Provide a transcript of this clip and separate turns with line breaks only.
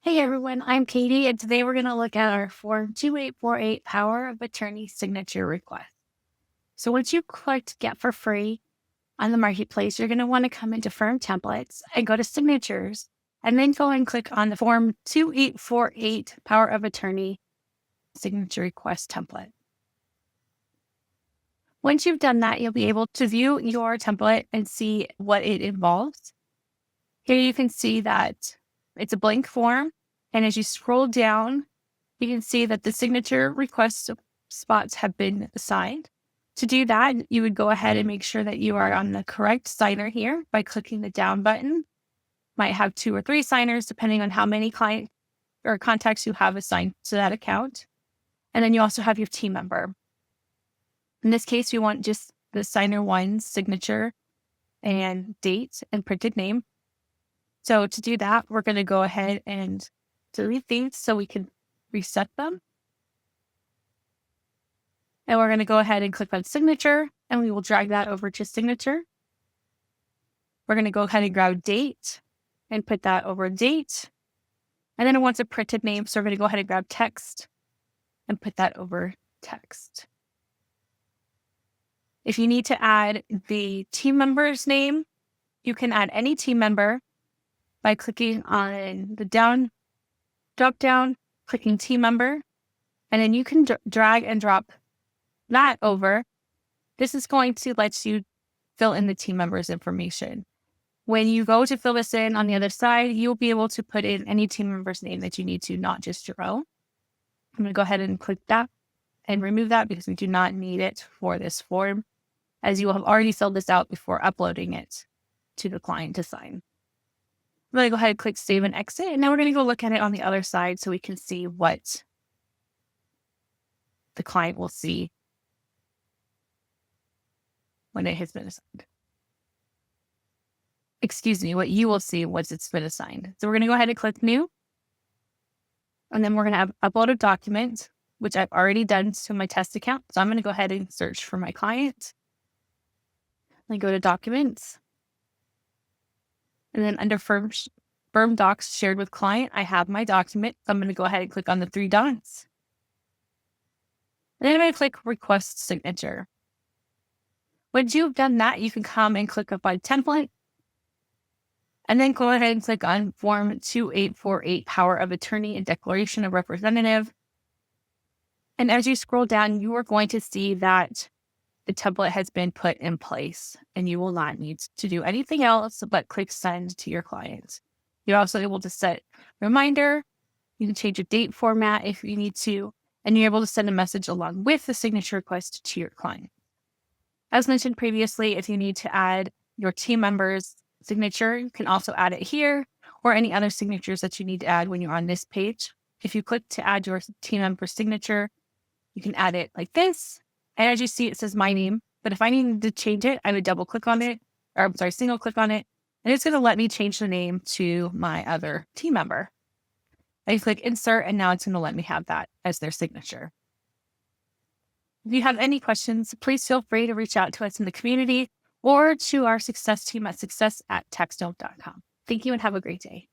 Hey everyone, I'm Katie, and today we're going to look at our Form 2848 Power of Attorney Signature Request. So once you click Get for Free on the Marketplace, you're going to want to come into Firm Templates and go to Signatures, and then go and click on the Form 2848 Power of Attorney Signature Request template. Once you've done that, you'll be able to view your template and see what it involves. Here you can see that it's a blank form. And as you scroll down, you can see that the signature request spots have been assigned. To do that, you would go ahead and make sure that you are on the correct signer here by clicking the down button. Might have 2 or 3 signers, depending on how many client or contacts you have assigned to that account. And then you also have your team member. In this case, we want just the signer one's signature and date and printed name. So to do that, we're going to go ahead and delete these so we can reset them. And we're going to go ahead and click on signature, and we will drag that over to signature. We're going to go ahead and grab date and put that over date. And then it wants a printed name, so we're going to go ahead and grab text and put that over text. If you need to add the team member's name, you can add any team member by clicking on the drop down, clicking team member, and then you can drag and drop that over. This is going to let you fill in the team member's information. When you go to fill this in on the other side, you'll be able to put in any team member's name that you need to, not just your own. I'm going to go ahead and click that and remove that because we do not need it for this form, as you will have already filled this out before uploading it to the client to sign. I'm going to go ahead and click Save and Exit, and now we're going to go look at it on the other side so we can see what the client will see when it has been assigned. Excuse me, what you will see once it's been assigned. So we're going to go ahead and click New, and then we're going to upload a document, which I've already done to my test account. So I'm going to go ahead and search for my client. I go to Documents. And then under Firm Docs Shared with Client, I have my document. So I'm going to go ahead and click on the 3 dots. And then I'm going to click Request Signature. Once you've done that, you can come and click Apply Template. And then go ahead and click on Form 2848 Power of Attorney and Declaration of Representative. And as you scroll down, you are going to see that the template has been put in place, and you will not need to do anything else but click Send to your client. You're also able to set a reminder. You can change a date format if you need to, and you're able to send a message along with the signature request to your client. As mentioned previously, if you need to add your team member's signature, you can also add it here, or any other signatures that you need to add when you're on this page. If you click to add your team member's signature, you can add it like this. And as you see, it says my name. But if I needed to change it, I would single click on it. And it's going to let me change the name to my other team member. I click Insert, and now it's going to let me have that as their signature. If you have any questions, please feel free to reach out to us in the community or to our success team at success@taxdome.com. Thank you and have a great day.